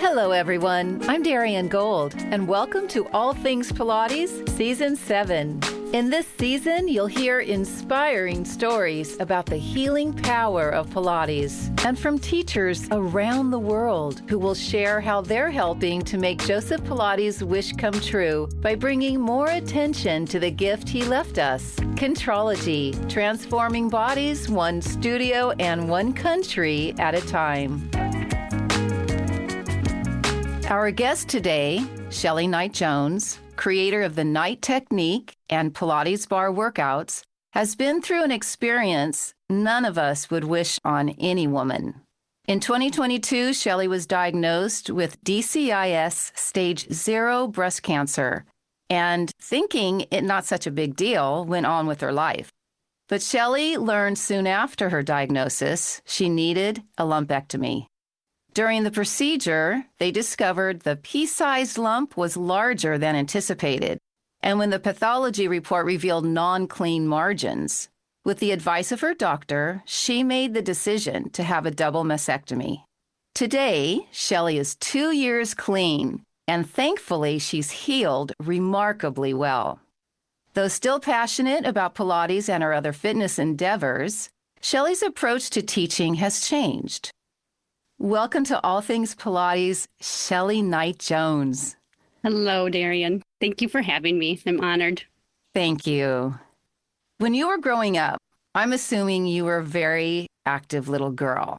Hello, everyone. I'm Darien Gold, and welcome to All Things Pilates Season 7. In this season, you'll hear inspiring stories about the healing power of Pilates and from teachers around the world who will share how they're helping to make Joseph Pilates' wish come true by bringing more attention to the gift he left us, Contrology, transforming bodies one studio and one country at a time. Our guest today, Shelly Knight-Jones, creator of the Knight Technique and Pilates Barre workouts, has been through an experience none of us would wish on any woman. In 2022, Shelly was diagnosed with DCIS Stage 0 breast cancer, and thinking it not such a big deal, went on with her life. But Shelly learned soon after her diagnosis she needed a lumpectomy. During the procedure, they discovered the pea-sized lump was larger than anticipated, and when the pathology report revealed non-clean margins, with the advice of her doctor, she made the decision to have a double mastectomy. Today, Shelly is 2 years clean, and thankfully she's healed remarkably well. Though still passionate about Pilates and her other fitness endeavors, Shelly's approach to teaching has changed. Welcome to All Things Pilates, Shelly Knight-Jones. Hello, Darien. Thank you for having me. I'm honored. Thank you. When you were growing up, I'm assuming you were a very active little girl.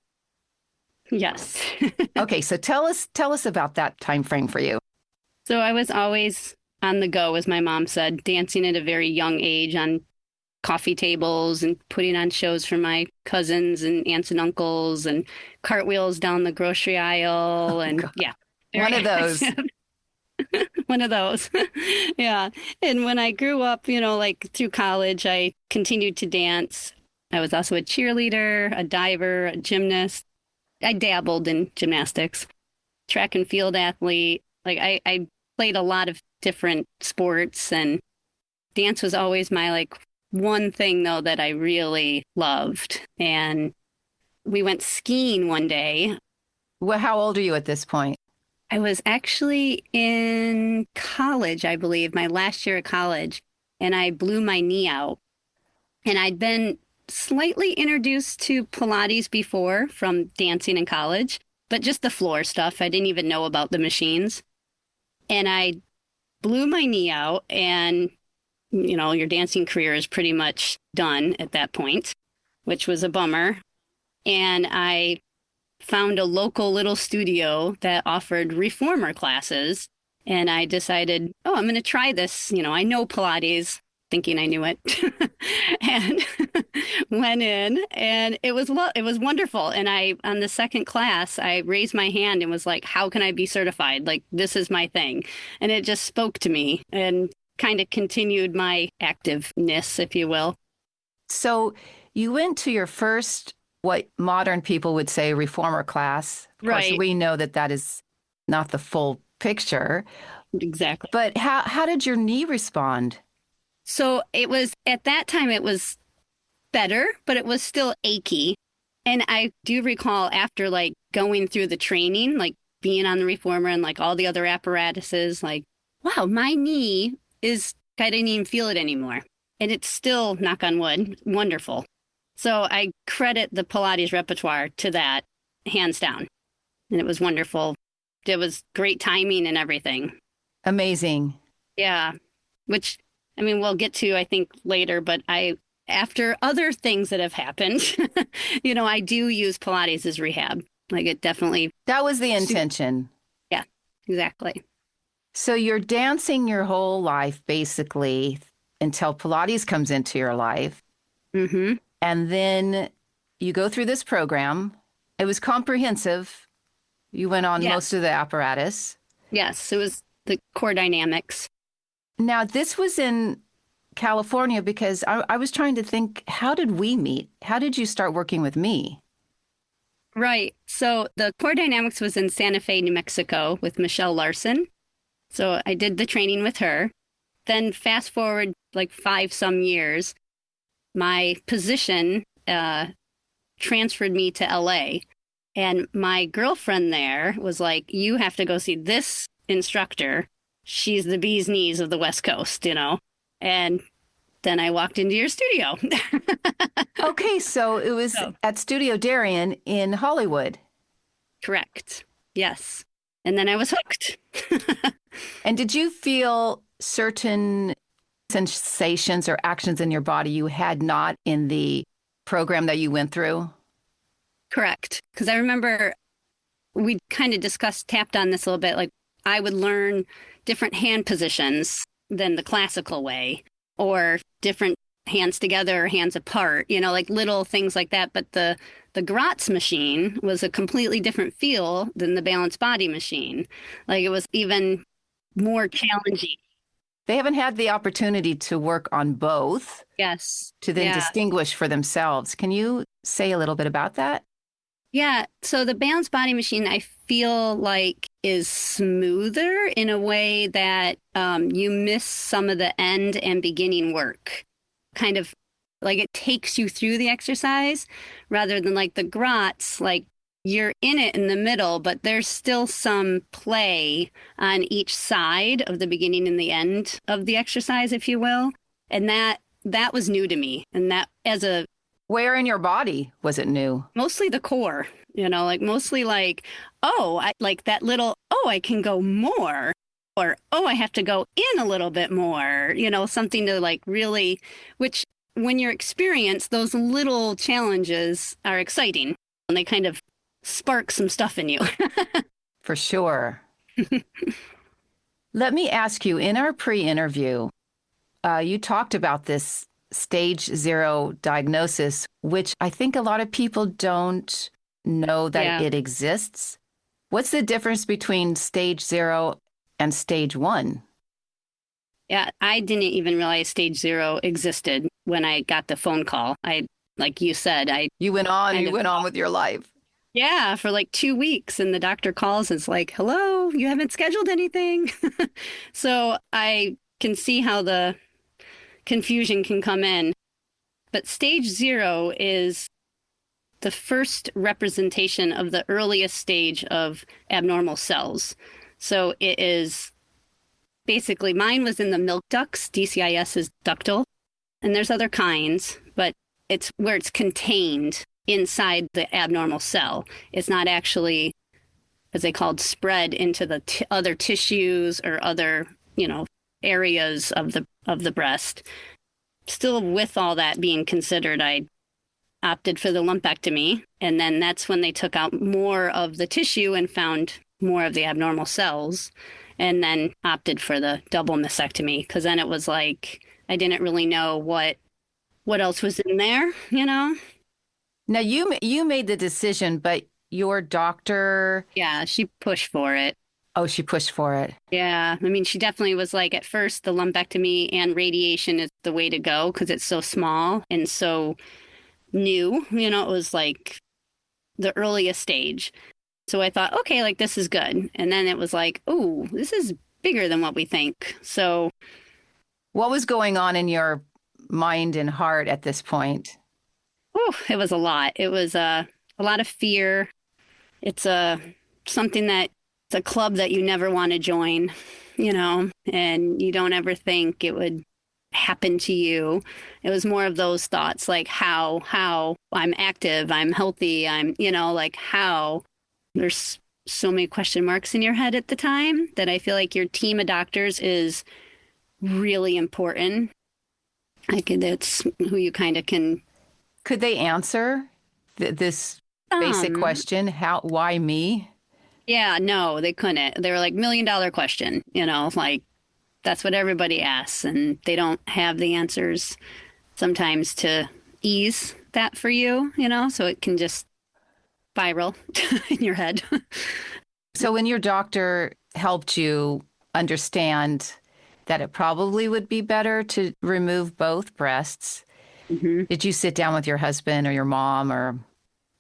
Yes. Okay, so tell us about that time frame for you. So I was always on the go, as my mom said, dancing at a very young age on coffee tables and putting on shows for my cousins and aunts and uncles and cartwheels down the grocery aisle. And God. Yeah. One of those. One of those. Yeah. And when I grew up, through college, I continued to dance. I was also a cheerleader, a diver, a gymnast. I dabbled in gymnastics, track and field athlete. I played a lot of different sports, and dance was always my one thing, though, that I really loved. And we went skiing one day. Well, how old are you at this point? I was actually in college, I believe, my last year of college, and I blew my knee out. And I'd been slightly introduced to Pilates before from dancing in college, but just the floor stuff. I didn't even know about the machines. And I blew my knee out, and your dancing career is pretty much done at that point, which was a bummer. And I found a local little studio that offered reformer classes. And I decided, I'm going to try this. I know Pilates, thinking I knew it, and went in, and it was wonderful. And on the second class, I raised my hand and was like, how can I be certified? This is my thing. And it just spoke to me and kind of continued my activeness, if you will. So you went to your first, what modern people would say, reformer class. Of course, Right. we know that is not the full picture. Exactly. But how did your knee respond? So at that time, it was better, but it was still achy. And I do recall after going through the training, being on the reformer and all the other apparatuses, wow, my knee I didn't even feel it anymore. And it's still, knock on wood, wonderful. So I credit the Pilates repertoire to that, hands down. And it was wonderful. It was great timing and everything. Amazing. Yeah. Which, we'll get to, I think, later. But after other things that have happened, I do use Pilates as rehab. It definitely. That was the intention. Yeah, exactly. So you're dancing your whole life, basically, until Pilates comes into your life. Mm-hmm. And then you go through this program. It was comprehensive. You went on most of the apparatus. Yes, it was the core dynamics. Now, this was in California because I was trying to think, how did we meet? How did you start working with me? Right. So the core dynamics was in Santa Fe, New Mexico with Michelle Larson. So I did the training with her. Then fast forward 5 some years, my position transferred me to LA. And my girlfriend there was like, you have to go see this instructor. She's the bee's knees of the West Coast, you know? And then I walked into your studio. Okay, so it was So, at Studio Darien in Hollywood. correct. Yes. And then I was hooked. And did you feel certain sensations or actions in your body you had not in the program that you went through? Correct. Because I remember we kind of discussed, tapped on this a little bit. Like I would learn different hand positions than the classical way, or different hands together or hands apart, you know, like little things like that. But the Gratz machine was a completely different feel than the balanced body machine. Like it was even more challenging. They haven't had the opportunity to work on both Yes. to then Yeah. distinguish for themselves. Can you say a little bit about that? Yeah. So the balanced body machine, I feel like is smoother in a way that you miss some of the end and beginning work. Kind of like it takes you through the exercise rather than like the Gratz, like you're in it in the middle, but there's still some play on each side of the beginning and the end of the exercise, if you will. And that was new to me. And that as a Where in your body was it new? mostly the core, you know, like mostly like, oh, I like that little, oh, I can go more, or oh, I have to go in a little bit more, you know, something to like really, which when you're experienced, those little challenges are exciting and they kind of spark some stuff in you. For sure. Let me ask you, in our pre-interview, you talked about this stage 0 diagnosis, which I think a lot of people don't know that Yeah. it exists. What's the difference between stage 0 and stage 1? Yeah. I didn't even realize stage 0 existed when I got the phone call. Like you said, I You went on, kind you of went on with your life. yeah, for like 2 weeks. And the doctor calls and is like, hello, you haven't scheduled anything. So I can see how the confusion can come in. But stage 0 is the first representation of the earliest stage of abnormal cells. So it is basically mine was in the milk ducts. DCIS is ductal, and there's other kinds, but it's where it's contained inside the abnormal cell. It's not actually, as they called, spread into the other tissues or other, you know, areas of the breast. Still, with all that being considered, I opted for the lumpectomy, and then that's when they took out more of the tissue and found more of the abnormal cells, and then opted for the double mastectomy because then it was like I didn't really know what else was in there, you know? Now you made the decision, but your doctor, Yeah, she pushed for it. oh, she pushed for it. Yeah, I mean, she definitely was like, at first, the lumpectomy and radiation is the way to go because it's so small and so new. You know, it was like the earliest stage. So I thought, okay, like this is good. And then it was like, oh, this is bigger than what we think. So, What was going on in your mind and heart at this point? oh, it was a lot. It was a lot of fear. It's something that it's a club that you never want to join, you know, and you don't ever think it would happen to you. It was more of those thoughts like how I'm active, I'm healthy, I'm, you know, like how there's so many question marks in your head at the time that I feel like your team of doctors is really important. Like that's who you kind of can Could they answer this basic um question? Why me? yeah, no, they couldn't. They were like $1 million question, you know, like that's what everybody asks and they don't have the answers sometimes to ease that for you, you know, so it can just spiral in your head. So when your doctor helped you understand that it probably would be better to remove both breasts, hmm did you sit down with your husband or your mom or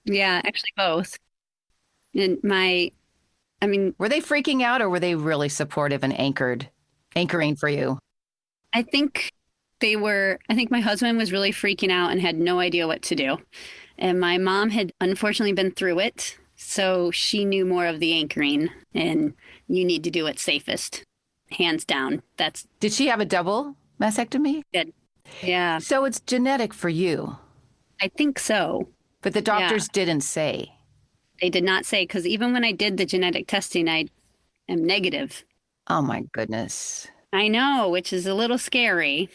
Yeah, actually both. And I mean, were they freaking out or were they really supportive and anchoring for you? I think my husband was really freaking out and had no idea what to do. And my mom had unfortunately been through it. So she knew more of the anchoring, and you need to do it safest, hands down. That's Did she have a double mastectomy? good. Yeah, So it's genetic for you, I think so. but the Yeah, doctors didn't say. they did not say, because even when I did the genetic testing, I am negative. Oh my goodness. I know, which is a little scary.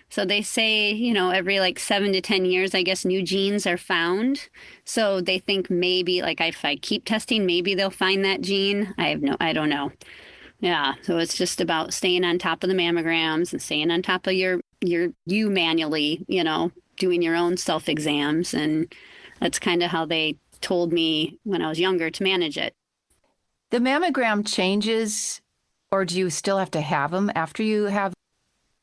So they say, every like 7 to 10 years, I guess new genes are found. So they think maybe like if I keep testing, maybe they'll find that gene. I don't know. Yeah. So it's just about staying on top of the mammograms and staying on top of you manually, doing your own self exams. And that's kind of how they told me when I was younger to manage it. The mammogram changes, or do you still have to have them after you have?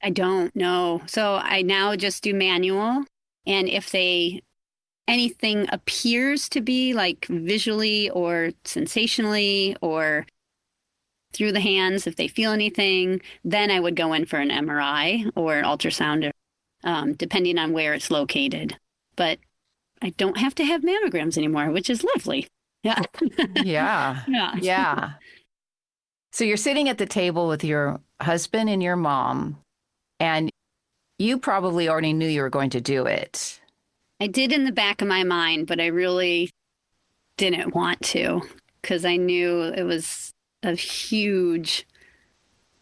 I don't know. So I now just do manual. And if anything appears to be like visually or sensationally or through the hands, if they feel anything, then I would go in for an MRI or an ultrasound, depending on where it's located. But I don't have to have mammograms anymore, which is lovely. Yeah. Yeah. Yeah. Yeah. So you're sitting at the table with your husband and your mom, and you probably already knew you were going to do it. I did in the back of my mind, but I really didn't want to because I knew it was a huge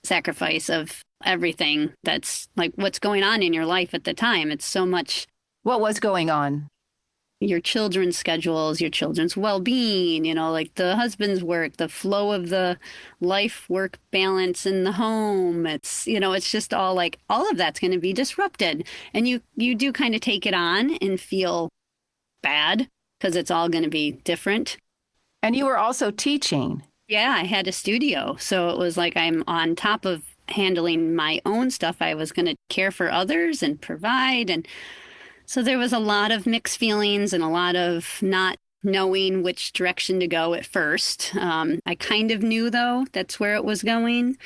sacrifice of everything that's like what's going on in your life at the time. It's so much What was going on? your children's schedules, your children's well-being, like the husband's work, the flow of the life work balance in the home. It's just all like all of that's going to be disrupted. And you do kind of take it on and feel bad because it's all going to be different. And you were also teaching. Yeah, I had a studio. So it was like I'm on top of handling my own stuff. I was going to care for others and provide. And so there was a lot of mixed feelings and a lot of not knowing which direction to go at first. I kind of knew, though, that's where it was going.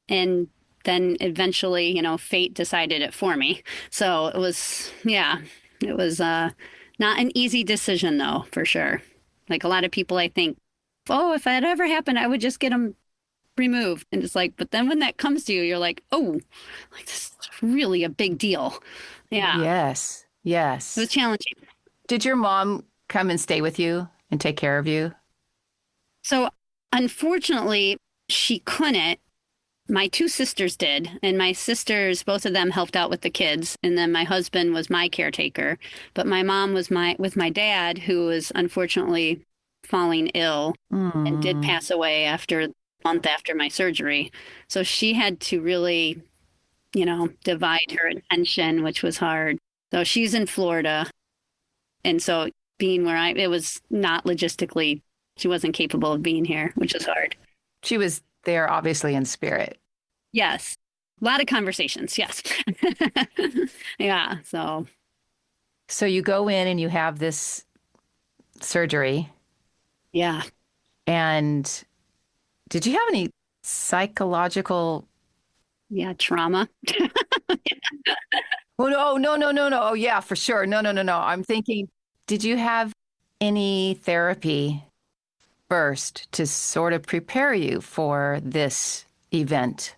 And then eventually, fate decided it for me. So it was, yeah, it was not an easy decision, though, for sure. Like a lot of people, I think, oh, if that ever happened, I would just get them removed. And it's like, but then when that comes to you, you're like, oh, like this is really a big deal. Yeah. Yes. It was Yes. challenging. Did your mom come and stay with you and take care of you? So unfortunately, she couldn't. My two sisters did, and my sisters, both of them helped out with the kids, and then my husband was my caretaker. But my mom was with my dad, who was unfortunately falling ill and did Mm. pass away after a month after my surgery. So she had to really, divide her attention, which was hard. So she's in Florida, and so being where it was not logistically, she wasn't capable of being here, which is hard. She was there, obviously, in spirit. Yes. A lot of conversations. Yes. Yeah. So, So you go in and you have this surgery. yeah. And did you have any psychological? Yeah. Trauma. Oh, no, no, no, no, no. Oh, yeah, for sure. No, no, no, no. I'm thinking, did you have any therapy first to sort of prepare you for this event?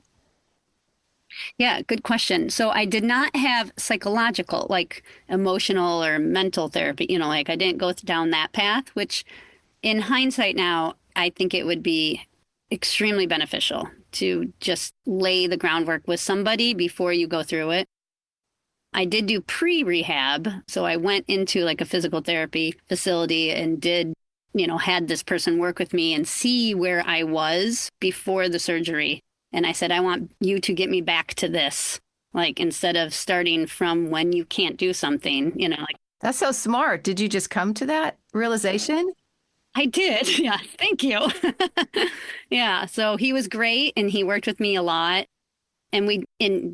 Yeah. Good question. So I did not have psychological, like emotional or mental therapy, like I didn't go down that path, which in hindsight now, I think it would be extremely beneficial to just lay the groundwork with somebody before you go through it. I did do pre-rehab. So I went into like a physical therapy facility and had this person work with me and see where I was before the surgery. And I said, I want you to get me back to this, like instead of starting from when you can't do something, like That's so smart. Did you just come to that realization? I did. Yeah. Thank you. Yeah. So he was great and he worked with me a lot. And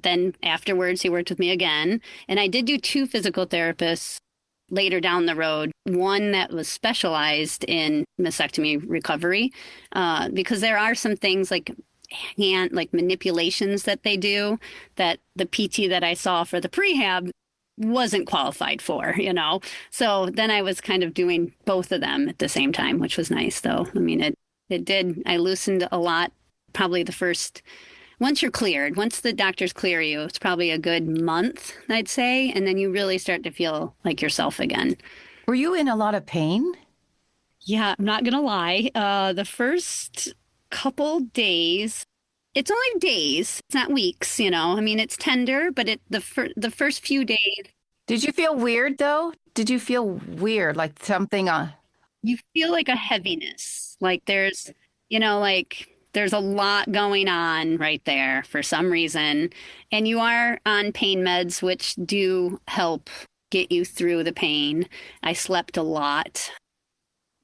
then afterwards, he worked with me again. And I did do two physical therapists later down the road. One that was specialized in mastectomy recovery, because there are some things like hand, like manipulations that they do that the PT that I saw for the prehab wasn't qualified for, you know? So then I was kind of doing both of them at the same time, which was nice though. I mean, it did, I loosened a lot, probably the first, once you're cleared, once the doctors clear you, it's probably a good month, I'd say. And then you really start to feel like yourself again. Were you in a lot of pain? Yeah, I'm not gonna lie. The first couple days, it's only days, it's not weeks, you know. I mean, it's tender, but the first few days, Did you feel weird though? Did you feel weird, like something you feel like a heaviness. Like there's, you know, like there's a lot going on right there for some reason. And you are on pain meds, which do help get you through the pain. I slept a lot.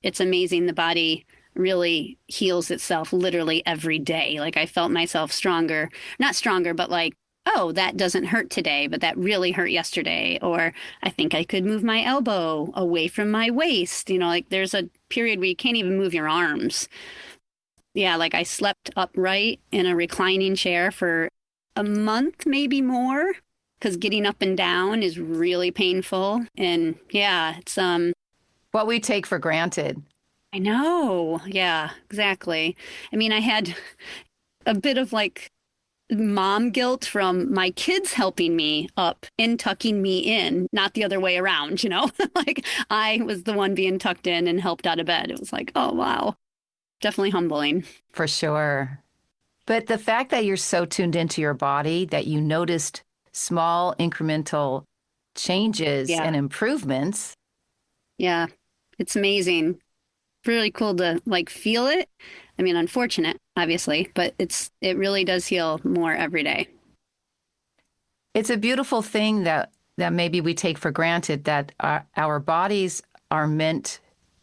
It's amazing. The body really heals itself literally every day. Like I felt myself stronger, not stronger, but like, oh, that doesn't hurt today, but that really hurt yesterday. Or I think I could move my elbow away from my waist. You know, like there's a period where you can't even move your arms. Yeah, like I slept upright in a reclining chair for a month, maybe more, because getting up and down is really painful. And yeah, it's what we take for granted? I know. Yeah, exactly. I mean, I had a bit of like mom guilt from my kids helping me up and tucking me in, not the other way around, you know? Like I was the one being tucked in and helped out of bed. It was like, oh, wow. Definitely humbling. For sure. But the fact that you're so tuned into your body that you noticed small incremental changes Yeah. and improvements. Yeah. It's amazing. Really cool to like feel it. I mean, unfortunate, obviously, but it really does heal more every day. It's a beautiful thing that maybe we take for granted that our bodies are meant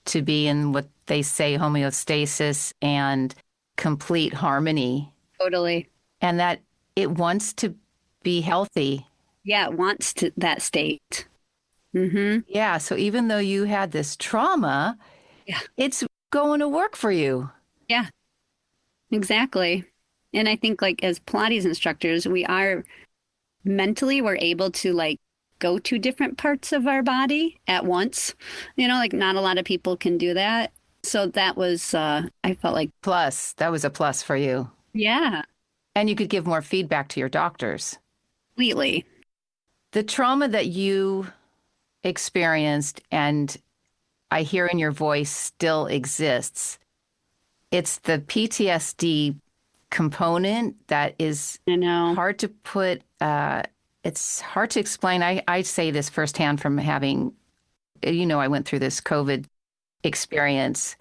to be in what they say homeostasis and complete harmony, Totally. and that it wants to be healthy. Yeah, it wants to that state. Mm-hmm. Yeah, so even though you had this trauma, Yeah. it's going to work for you. Yeah, exactly. And I think like as Pilates instructors, we are mentally we're able to like go to different parts of our body at once. You know, like not a lot of people can do that. So that was I felt like Plus, that was a plus for you. yeah, And you could give more feedback to your doctors. completely. The trauma that you experienced, and I hear in your voice still exists, it's the PTSD component that is I know. hard to put, it's hard to explain. I say this firsthand from having, I went through this COVID experience.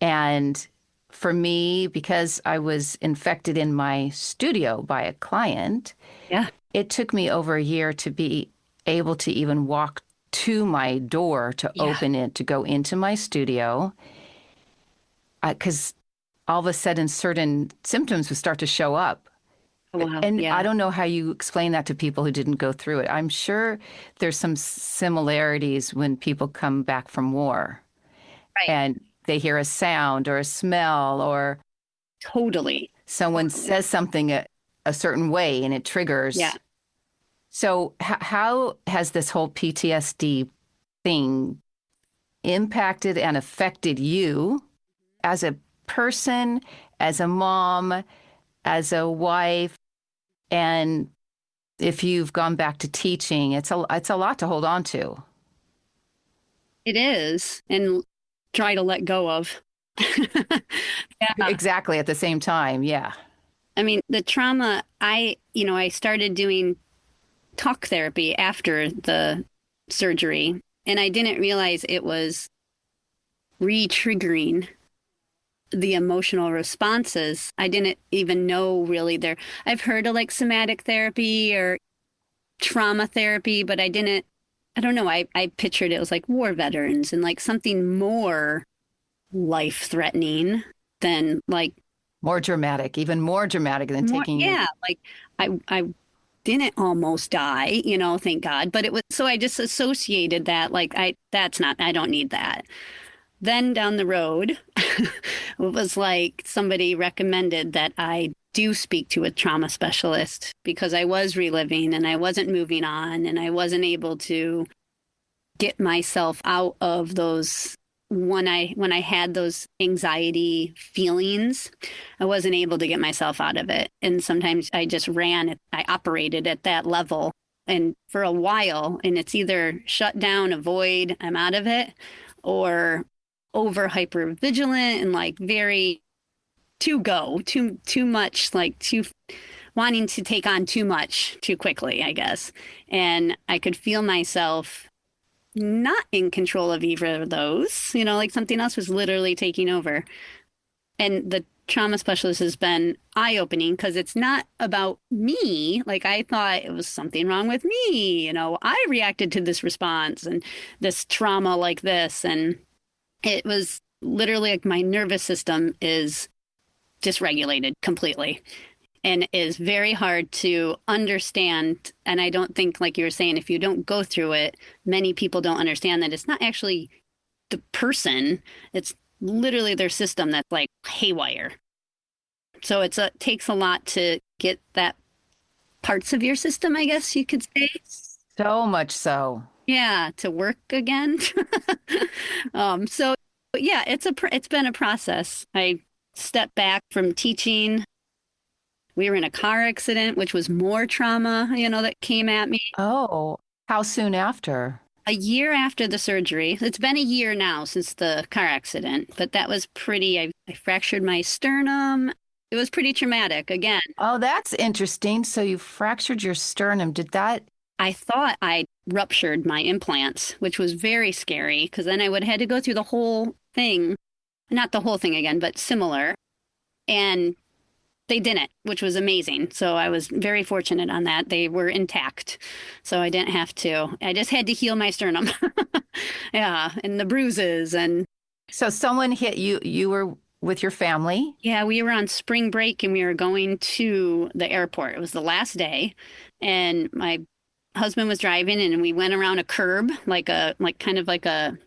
And for me, because I was infected in my studio by a client, Yeah. it took me over a year to be able to even walk to my door to Yeah. open it, to go into my studio. Because all of a sudden, certain symptoms would start to show up. Oh, wow. And Yeah. I don't know how you explain that to people who didn't go through it. I'm sure there's some similarities when people come back from war Right. and they hear a sound or a smell or Totally. someone says something a certain way and it triggers. Yeah. So how has this whole PTSD thing impacted and affected you as a person, as a mom, as a wife? And if you've gone back to teaching, it's a lot to hold on to. It is. And try to let go of. Yeah. Exactly at the same time. Yeah. I mean, the trauma, I started doing talk therapy after the surgery, and I didn't realize it was re-triggering the emotional responses. I didn't even know really there. I've heard of like somatic therapy or trauma therapy, but I don't know. I pictured it was like war veterans and like something more life-threatening than like More dramatic, even more dramatic than more, taking. yeah, like I didn't almost die, you know, thank God. But it was so I just associated that like I don't need that. Then down the road, It was like somebody recommended that I do speak to a trauma specialist because I was reliving and I wasn't moving on and I wasn't able to get myself out of those when I had those anxiety feelings, I wasn't able to get myself out of it. And sometimes I operated at that level and for a while, and it's either shut down, avoid, I'm out of it, or over hyper vigilant and like very too much, like too wanting to take on too much too quickly, I guess. And I could feel myself not in control of either of those, like something else was literally taking over. And the trauma specialist has been eye-opening because it's not about me. Like I thought it was something wrong with me. I reacted to this response and this trauma like this. And it was literally like my nervous system is dysregulated completely and is very hard to understand. And I don't think, like you were saying, if you don't go through it, many people don't understand that it's not actually the person, it's literally their system that's like haywire. So it takes a lot to get that parts of your system, I guess you could say. So much so. Yeah, to work again. So yeah, it's been a process. I stepped back from teaching. We were in a car accident, which was more trauma, that came at me. Oh, how soon after? A year after the surgery. It's been a year now since the car accident, but that was I fractured my sternum. It was pretty traumatic again. Oh, that's interesting. So you fractured your sternum. Did that? I thought I ruptured my implants, which was very scary because then I would have had to go through the whole thing. Not the whole thing again, but similar. And they didn't, which was amazing. So I was very fortunate on that. They were intact. So I didn't have to. I just had to heal my sternum. Yeah, and the bruises and So someone hit you. You were with your family? yeah, we were on spring break and we were going to the airport. It was the last day and my husband was driving and we went around a curb like kind of like a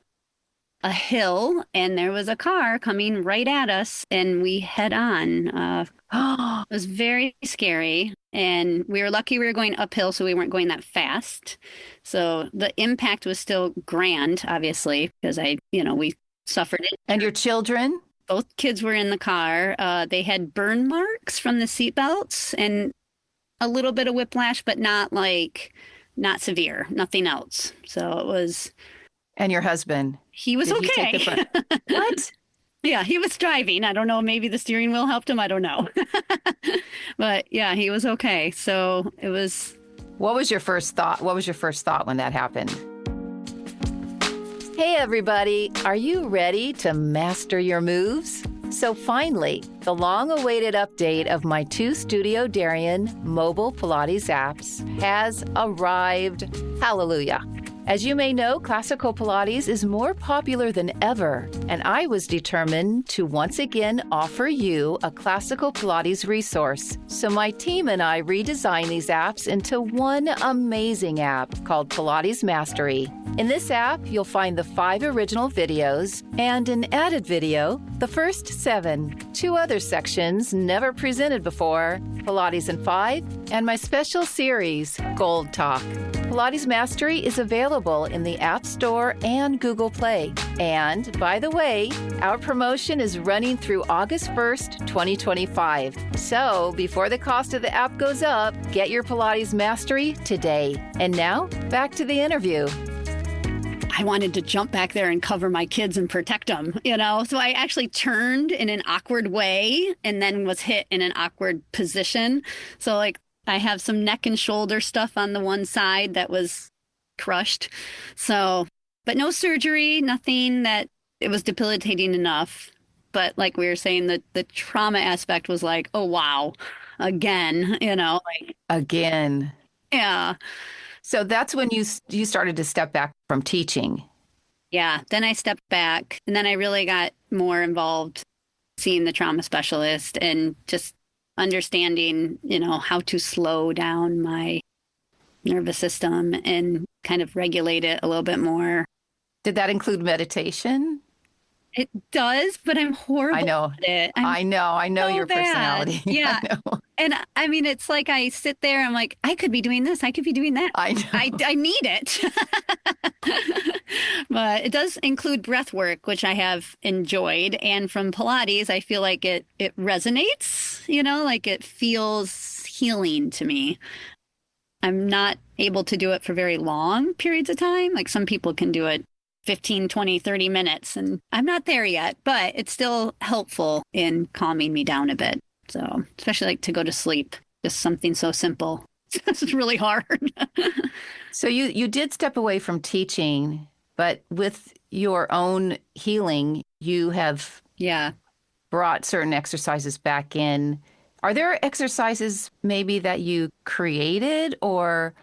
hill and there was a car coming right at us and we head on. It was very scary and we were lucky we were going uphill so we weren't going that fast. So the impact was still grand, obviously, because we suffered it. And your children? Both kids were in the car. They had burn marks from the seatbelts and a little bit of whiplash, but not severe, nothing else. So it was. And your husband? He was Did okay. He take the What? Yeah, he was driving. I don't know. Maybe the steering wheel helped him. I don't know. But yeah, he was okay. So it was. What was your first thought? What was your first thought when that happened? Hey, everybody. Are you ready to master your moves? So finally, the long-awaited update of my 2 Studio Darien mobile Pilates apps has arrived. Hallelujah. As you may know, classical Pilates is more popular than ever, and I was determined to once again offer you a classical Pilates resource. So my team and I redesigned these apps into one amazing app called Pilates Mastery. In this app, you'll find the 5 original videos and an added video, the first 7, 2 other sections never presented before, Pilates in 5, and my special series, Gold Talk. Pilates Mastery is available in the App Store and Google Play. And, by the way, our promotion is running through August 1st, 2025. So, before the cost of the app goes up, get your Pilates Mastery today. And now, back to the interview. I wanted to jump back there and cover my kids and protect them, So I actually turned in an awkward way and then was hit in an awkward position. So I have some neck and shoulder stuff on the one side that was crushed. So, but no surgery, nothing that it was debilitating enough. But like we were saying, the trauma aspect was like, oh, wow, again, Again. Yeah. So that's when you started to step back from teaching. Yeah. Then I stepped back and then I really got more involved seeing the trauma specialist and just understanding, how to slow down my nervous system and kind of regulate it a little bit more. Did that include meditation? It does, but I'm I horrible know. at it. I'm I know so your bad. personality. I Yeah. know. And I mean, it's like I sit there, I'm like, I could be doing this, I could be doing that. I know. I need it. But it does include breath work, which I have enjoyed. And from Pilates, I feel like it resonates, like it feels healing to me. I'm not able to do it for very long periods of time. Like some people can do it 15, 20, 30 minutes, and I'm not there yet, but it's still helpful in calming me down a bit. So, especially like to go to sleep, just something so simple. It's really hard. So you did step away from teaching, but with your own healing, you have Yeah. brought certain exercises back in. Are there exercises maybe that you created or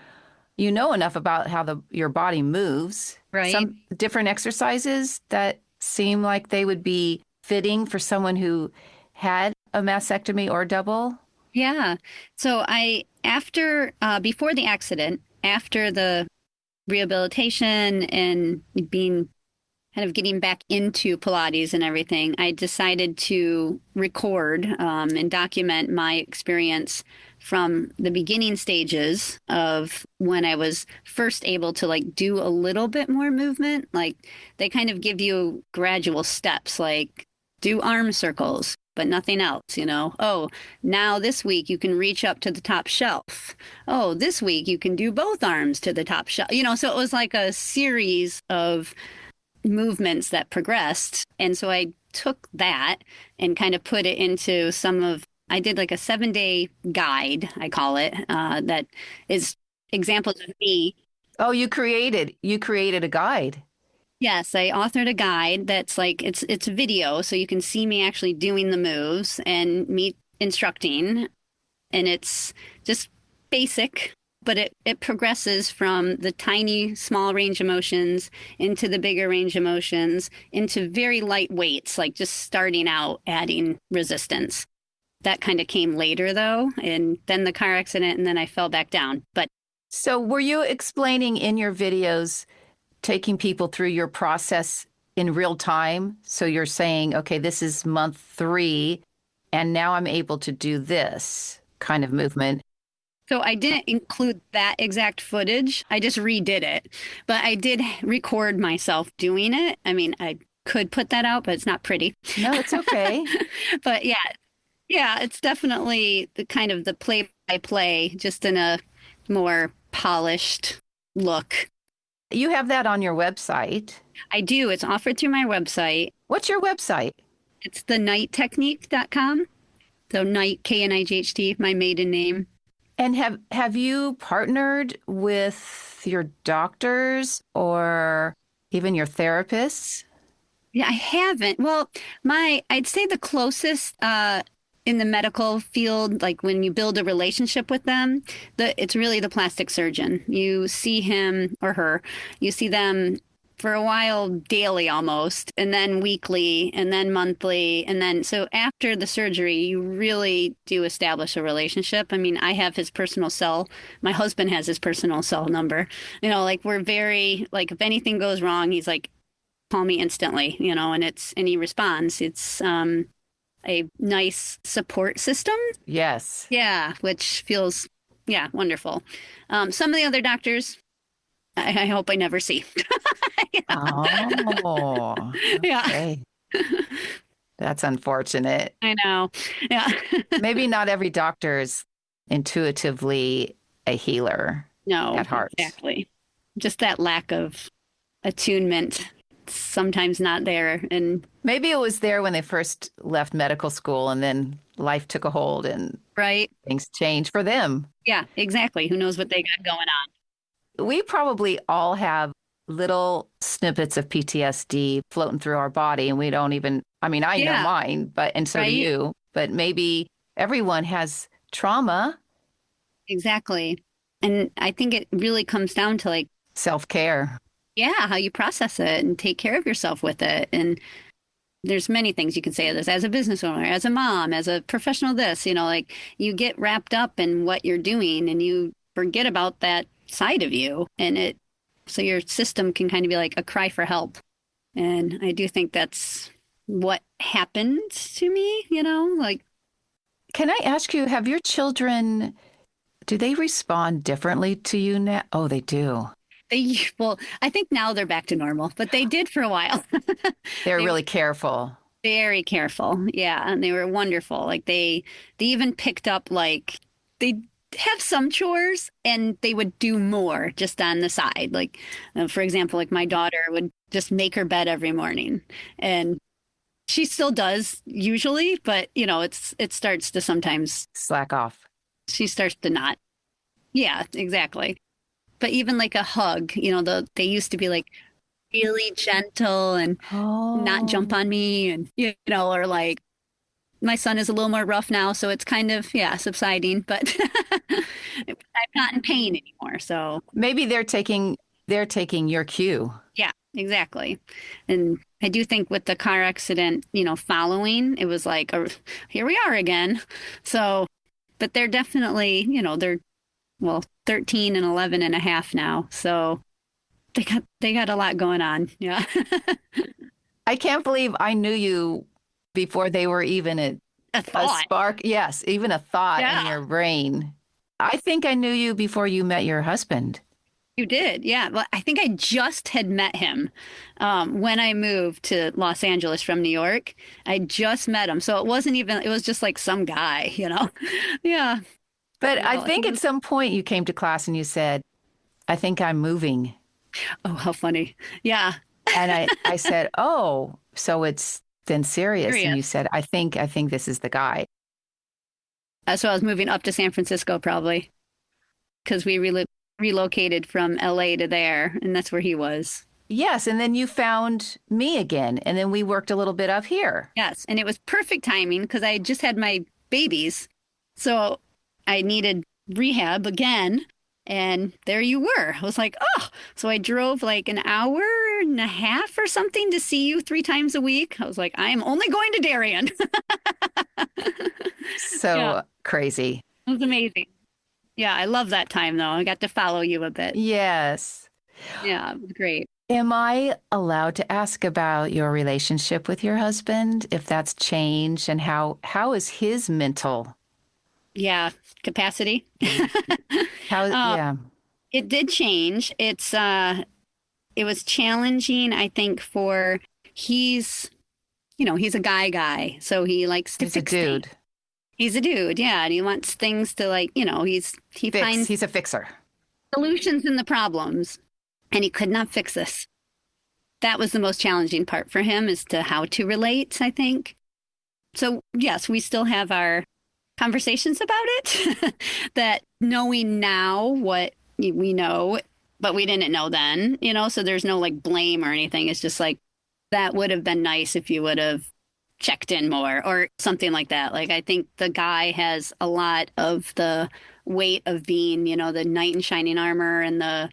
you know enough about how your body moves? Right. Some different exercises that seem like they would be fitting for someone who had a mastectomy or double? Yeah. So before the accident, after the rehabilitation and being kind of getting back into Pilates and everything, I decided to record and document my experience from the beginning stages of when I was first able to like do a little bit more movement. Like they kind of give you gradual steps, like do arm circles, but nothing else, Oh, now this week you can reach up to the top shelf. Oh, this week you can do both arms to the top shelf. So it was like a series of movements that progressed. And so I took that and kind of put it into I did like a 7-day guide, I call it, that is examples of me. Oh, you created a guide. Yes, I authored a guide that's like it's video, so you can see me actually doing the moves and me instructing, and it's just basic, but it progresses from the tiny, small range of motions into the bigger range of motions into very light weights, like just starting out adding resistance. That kind of came later though, and then the car accident, and then I fell back down. But So were you explaining in your videos, taking people through your process in real time? So you're saying, okay, this is month 3, and now I'm able to do this kind of movement. so I didn't include that exact footage. I just redid it. But I did record myself doing it. I mean, I could put that out, but it's not pretty. No, it's okay. But yeah, it's definitely the kind of the play by play, just in a more polished look. You have that on your website. I do. It's offered through my website. What's your website? It's the nighttechnique.com. So Night, Knight, my maiden name. And have you partnered with your doctors or even your therapists? Yeah, I haven't. Well, I'd say the closest in the medical field, like when you build a relationship with them, it's really the plastic surgeon. You see him or her, you see them for a while daily almost, and then weekly, and then monthly. And then so after the surgery, you really do establish a relationship. I mean, I have his personal cell. My husband has his personal cell number. Like we're very, like if anything goes wrong, he's like, call me instantly, and he responds. It's a nice support system. Yes. Yeah, which feels, yeah, wonderful. Some of the other doctors, I hope I never see. Oh, Yeah, okay. That's unfortunate. I know. Yeah. Maybe not every doctor is intuitively a healer No, at heart. exactly. Just that lack of attunement, sometimes not there. And Maybe it was there when they first left medical school and then life took a hold and right. things changed for them. Yeah, exactly. Who knows what they got going on? We probably all have little snippets of PTSD floating through our body, and we don't even, I mean, I know Yeah, mine, and so do right. you, but maybe everyone has trauma, Exactly. And I think it really comes down to like, self-care. yeah, how you process it and take care of yourself with it. And there's many things you can say this as a business owner, as a mom, as a professional, this, like you get wrapped up in what you're doing and you forget about that side of you. So your system can kind of be like a cry for help. And I do think that's what happened to me, like Can I ask you, have your children, do they respond differently to you now? Oh, they do. well, I think now they're back to normal, but they did for a while. They're They were really careful. very careful. Yeah, and they were wonderful. Like they even picked up like they have some chores and they would do more just on the side. Like for example, like my daughter would just make her bed every morning and she still does usually, but it starts to sometimes Slack off. she starts to not. Yeah, exactly. But even like a hug, they used to be like really gentle and not jump Oh, on me and or like my son is a little more rough now, so it's kind of yeah, subsiding, but I'm not in pain anymore. So maybe they're taking your cue. yeah, exactly. And I do think with the car accident, following, it was like, oh, here we are again. So, but they're definitely, they're well, 13 and 11 and a half now. So they got a lot going on. Yeah. I can't believe I knew you before they were even A a thought. spark. Yes, even a thought in Yeah. your brain. I think I knew you before you met your husband. You did, yeah. Well, I think I just had met him when I moved to Los Angeles from New York. I just met him, so it wasn't even. It was just like some guy. Yeah. But I No, think he at was. some point you came to class and you said, I think I'm moving. Oh, how funny. Yeah, And I said, oh, so it's then serious. And you serious. said, I think this is the guy. So I was moving up to San Francisco probably because we relocated from LA to there, and that's where he was. Yes. And then you found me again. And then we worked a little bit up here. Yes, and it was perfect timing because I had just had my babies, so I needed rehab again. And there you were. I was like, oh, so I drove like an hour and a half or something to see you 3 times a week. I was like, I am only going to Darien. Yeah, So crazy. it was amazing. Yeah, I love that time though. I got to follow you a bit. Yes. Yeah, it was great. Am I allowed to ask about your relationship with your husband, if that's changed and how is his mental? Yeah, capacity. How, Uh, yeah. it did change. It was challenging, I think, for he's, he's a guy, so he likes to He's a fix things. dude. He's a dude, yeah, and he wants things to like, he finds He's a fixer. solutions in the problems, and he could not fix this. That was the most challenging part for him as to how to relate, I think. So, yes, we still have our conversations about it, that knowing now what we know, but we didn't know then, so there's no like blame or anything. It's just like, that would have been nice if you would have checked in more or something like that. Like, I think the guy has a lot of the weight of being, the knight in shining armor and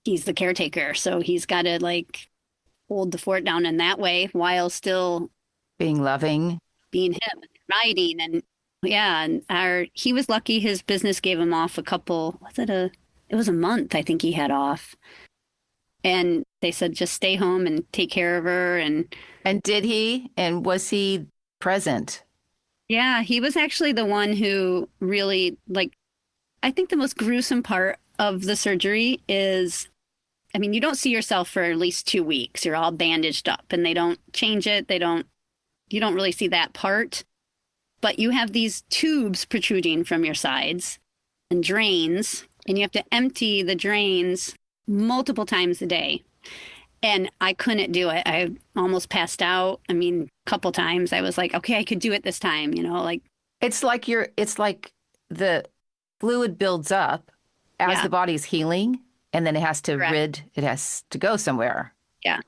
he's the caretaker. So he's got to like hold the fort down in that way while still Being loving. being him and riding and yeah, and he was lucky his business gave him off it was a month I think he had off. And they said just stay home and take care of her and And did he? And was he present? yeah, he was actually the one who really like I think the most gruesome part of the surgery is I mean, you don't see yourself for at least 2 weeks. You're all bandaged up and they don't change it. You don't really see that part. But you have these tubes protruding from your sides and drains, and you have to empty the drains multiple times a day. And I couldn't do it. I almost passed out. I mean, a couple times I was like, okay, I could do it this time, like, It's like the fluid builds up as yeah, the body's healing, and then correct. it has to go somewhere. Yeah.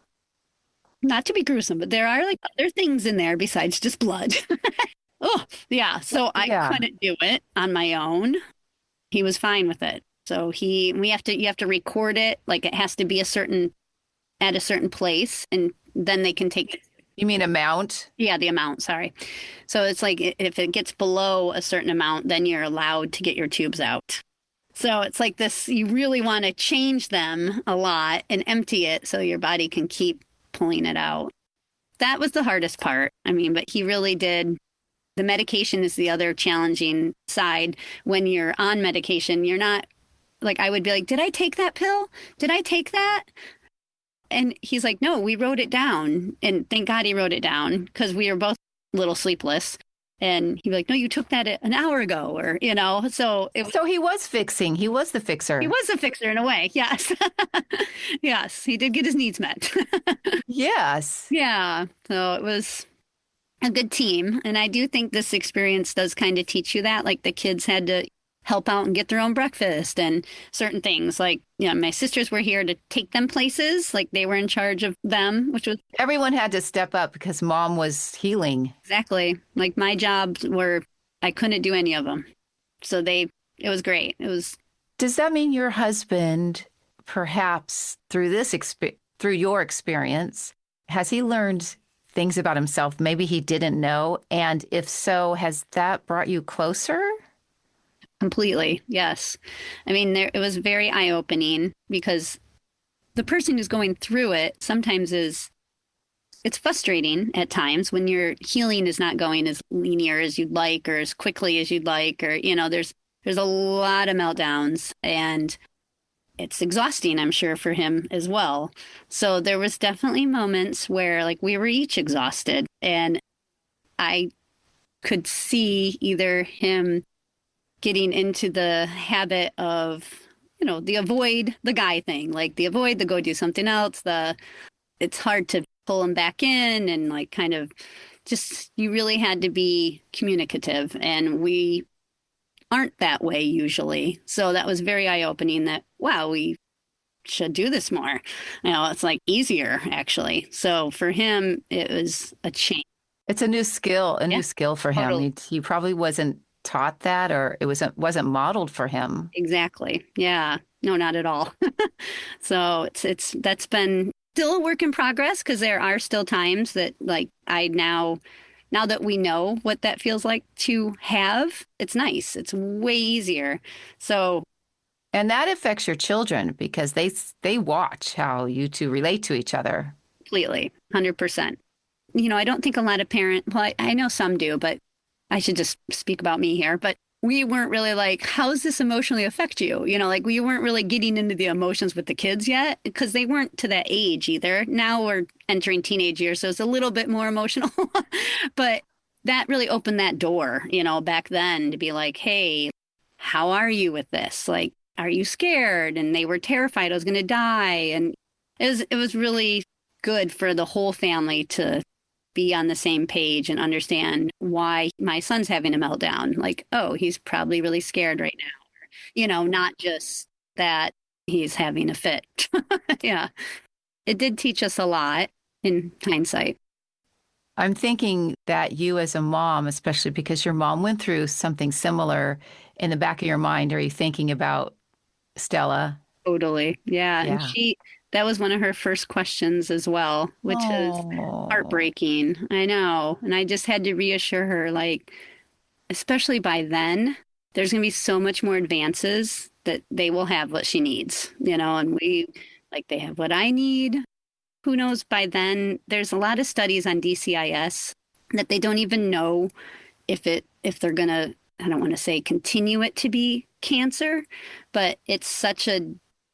Not to be gruesome, but there are like other things in there besides just blood. Oh, yeah. So I Yeah. couldn't do it on my own. He was fine with it. So you have to record it. Like it has to be at a certain place and then they can take it. You mean amount? Yeah, the amount, sorry. So it's like if it gets below a certain amount, then you're allowed to get your tubes out. So it's like this, you really want to change them a lot and empty it so your body can keep pulling it out. that was the hardest part. I mean, but he really did. The medication is the other challenging side. When you're on medication, you're not like, I would be like, did I take that pill? Did I take that? And he's like, no, we wrote it down. And thank God he wrote it down because we were both a little sleepless. And he'd be like, no, you took that an hour ago, or, so So he was fixing. He was the fixer. he was a fixer in a way. Yes. Yes. He did get his needs met. Yes. Yeah. So it was a good team. And I do think this experience does kind of teach you that. Like the kids had to help out and get their own breakfast and certain things. Like, my sisters were here to take them places. Like they were in charge of them, which was Everyone had to step up because mom was healing. exactly like my jobs were, I couldn't do any of them. So it was great. It was. Does that mean your husband, perhaps through through your experience, has he learned things about himself maybe he didn't know? And if so, has that brought you closer? Completely, yes. I mean, it was very eye-opening because the person who's going through it sometimes it's frustrating at times when your healing is not going as linear as you'd like or as quickly as you'd like, or, there's a lot of meltdowns and it's exhausting, I'm sure, for him as well. So there was definitely moments where like we were each exhausted and I could see either him getting into the habit of, the avoid the guy thing, like the avoid, the go do something else, it's hard to pull him back in and like kind of just, you really had to be communicative and we aren't that way usually. So that was very eye-opening that, wow, we should do this more. It's like easier actually. So for him, it was a change. It's a new skill, Yeah, new skill for him. totally. He probably wasn't taught that, or it wasn't modeled for him. Exactly. Yeah. No, not at all. So that's been still a work in progress because there are still times that like now that we know what that feels like to have, it's nice. It's way easier. So And that affects your children because they watch how you two relate to each other. completely, 100%. I don't think a lot of well, I know some do, but I should just speak about me here, but we weren't really like, how does this emotionally affect you? Like we weren't really getting into the emotions with the kids yet because they weren't to that age either. Now we're entering teenage years, so it's a little bit more emotional, but that really opened that door, back then to be like, hey, how are you with this? Like, are you scared? And they were terrified I was going to die. And it was really good for the whole family to be on the same page and understand why my son's having a meltdown. Like, oh, he's probably really scared right now. Not just that he's having a fit. Yeah. It did teach us a lot in hindsight. I'm thinking that you as a mom, especially because your mom went through something similar, in the back of your mind, are you thinking about Stella? Totally. Yeah. And Yeah. that was one of her first questions as well, which is Oh. heartbreaking. I know. And I just had to reassure her, like, especially by then, there's going to be so much more advances that they will have what she needs, and they have what I need. Who knows by then? There's a lot of studies on DCIS that they don't even know if they're going to, I don't want to say continue it to be cancer, but it's such a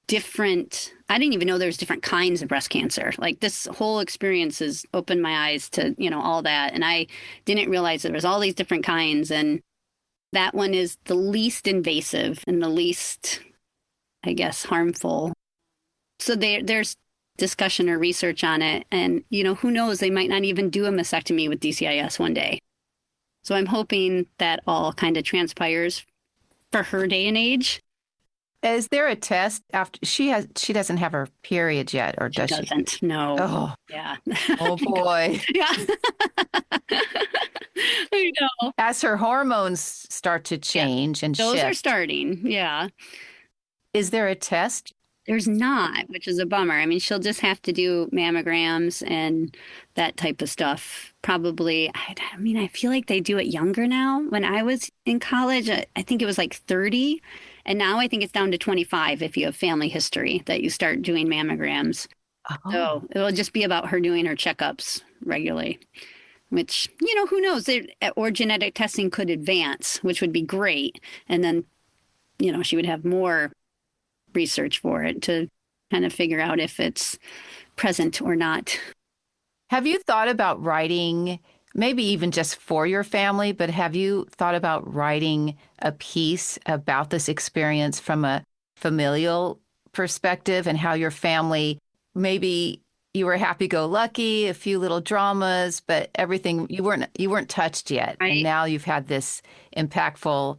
different, I didn't even know there was different kinds of breast cancer. Like this whole experience has opened my eyes to, all that. And I didn't realize there was all these different kinds. And that one is the least invasive and the least, I guess, harmful. So there's discussion or research on it. And, who knows, they might not even do a mastectomy with DCIS one day. So I'm hoping that all kind of transpires for her day and age. Is there a test after she doesn't have her period yet, or does she? Doesn't. No. Oh, Yeah. oh boy. Yeah. I know. As her hormones start to change and Those are shift, starting. Yeah. is there a test? There's not, which is a bummer. I mean, she'll just have to do mammograms and that type of stuff. Probably, I mean, I feel like they do it younger now. When I was in college, I think it was like 30. And now I think it's down to 25 if you have family history that you start doing mammograms. Oh, So it'll just be about her doing her checkups regularly, which, who knows? Or genetic testing could advance, which would be great. And then, she would have more research for it to kind of figure out if it's present or not. have you thought about writing, maybe even just for your family, but have you thought about writing a piece about this experience from a familial perspective and how your family, maybe you were happy-go-lucky, a few little dramas, but everything you weren't touched yet, and Right. now you've had this impactful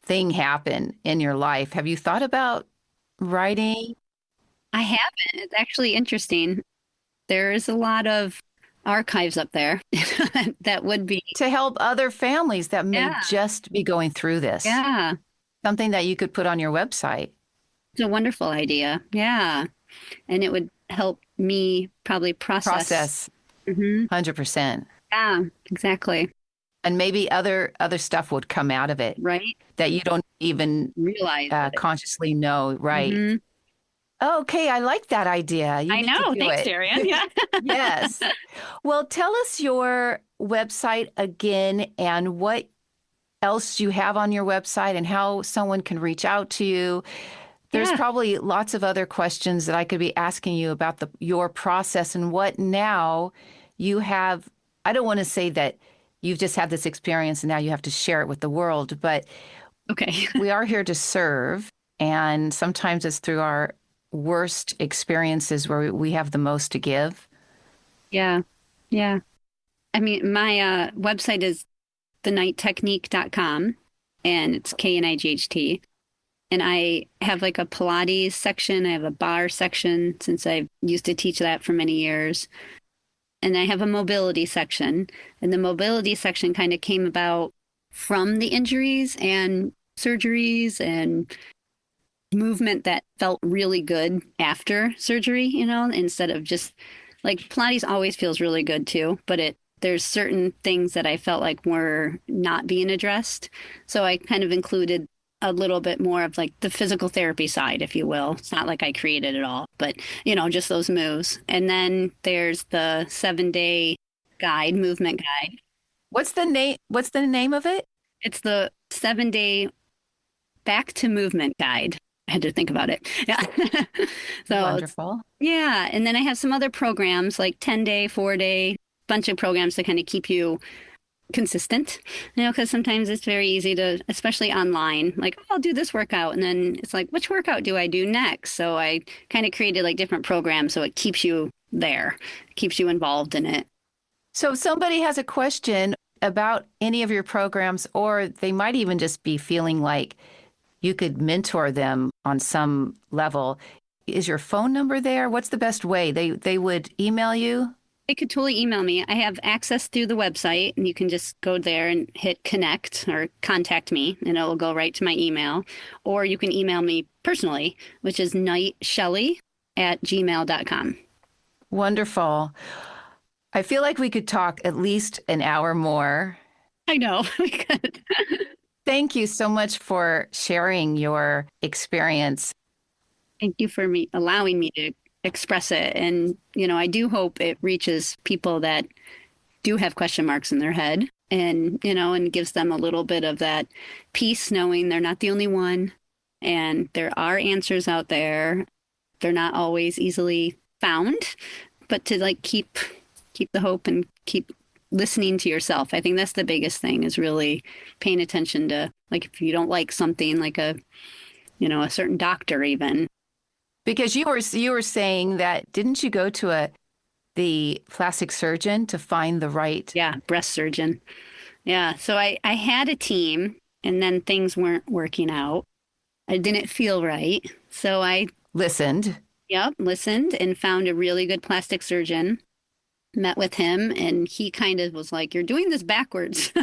thing happen in your life. Have you thought about writing I haven't. It's actually interesting. There is a lot of archives up there that would be, to help other families that may yeah, just be going through this? yeah. Something that you could put on your website. It's a wonderful idea. Yeah. And it would help me probably process. Process Hmm. 100%. Yeah, exactly. And maybe other stuff would come out of it Right. that you don't even Realize it. consciously know, right? Hmm. Okay, I like that idea. You I need to know. do Thanks, it. Darien. Yeah. Yes. Well, tell us your website again and what else you have on your website and how someone can reach out to you. There's Yeah. probably lots of other questions that I could be asking you about your process and what now you have. I don't want to say that you've just had this experience and now you have to share it with the world, but Okay. we are here to serve. And sometimes it's through our worst experiences where we have the most to give. Yeah. Yeah. I mean, my website is thenightTechnique.com and it's KNIGHT. And I have like a Pilates section. I have a Barre section since I used to teach that for many years. And I have a mobility section. And the mobility section kind of came about from the injuries and surgeries and movement that felt really good after surgery, instead of just like Pilates always feels really good too, but there's certain things that I felt like were not being addressed. So I kind of included a little bit more of like the physical therapy side, if you will. It's not like I created it all, but just those moves. And then there's the 7-day guide, movement guide. What's the name? What's the name of it? It's the 7-day back to movement guide. I had to think about it. Yeah. So it's, Wonderful. yeah. And then I have some other programs like 10-day, 4-day, bunch of programs to kind of keep you consistent, because sometimes it's very easy to, especially online, like, oh, I'll do this workout. And then it's like, which workout do I do next? So I kind of created like different programs so it keeps you there, keeps you involved in it. So if somebody has a question about any of your programs, or they might even just be feeling like you could mentor them on some level, is your phone number there? What's the best way? They would email you? They could totally email me. I have access through the website, and you can just go there and hit connect or contact me, and it will go right to my email. Or you can email me personally, which is nightshelly@gmail.com. Wonderful. I feel like we could talk at least an hour more. I know. We could. Thank you so much for sharing your experience. Thank you for allowing me to express it. And, I do hope it reaches people that do have question marks in their head and gives them a little bit of that peace knowing they're not the only one and there are answers out there. They're not always easily found, but to like keep the hope and keep listening to yourself. I think that's the biggest thing is really paying attention to, like, if you don't like something like a certain doctor even. Because you were saying that, didn't you go to the plastic surgeon to find the right? Yeah, breast surgeon. Yeah. So I had a team and then things weren't working out. I didn't feel right. So I, Listened. yep, listened and found a really good plastic surgeon, met with him, and he kind of was like, you're doing this backwards,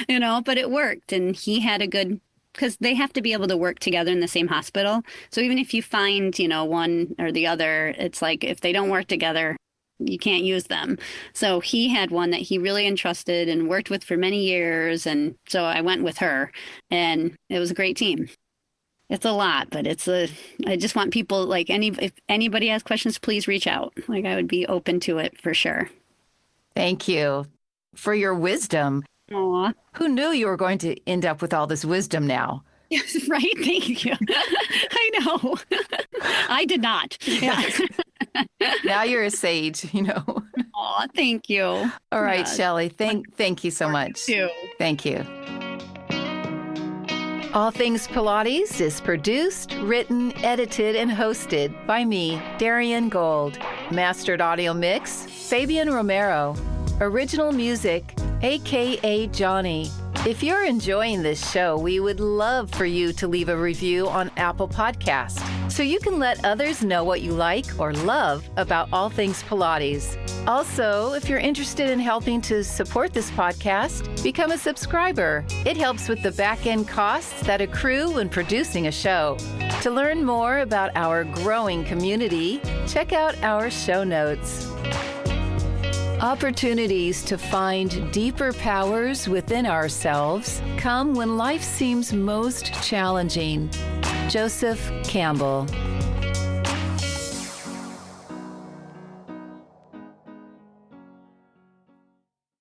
but it worked. And he had a good, because they have to be able to work together in the same hospital. So even if you find, one or the other, it's like if they don't work together, you can't use them. So he had one that he really entrusted and worked with for many years. And so I went with her and it was a great team. It's a lot, but I just want people like if anybody has questions, please reach out. Like I would be open to it for sure. Thank you for your wisdom. Aw. Who knew you were going to end up with all this wisdom now? Yes, right. Thank you. I know. I did not. Yeah. Now you're a sage, Aw, thank you. All right, Yes. Shelly. Thank you so much. You. Thank you. All Things Pilates is produced, written, edited, and hosted by me, Darien Gold. Mastered audio mix, Fabian Romero. Original music, a.k.a. Johnny. If you're enjoying this show, we would love for you to leave a review on Apple Podcasts so you can let others know what you like or love about All Things Pilates. Also, if you're interested in helping to support this podcast, become a subscriber. It helps with the back-end costs that accrue when producing a show. To learn more about our growing community, check out our show notes. Opportunities to find deeper powers within ourselves come when life seems most challenging. Joseph Campbell.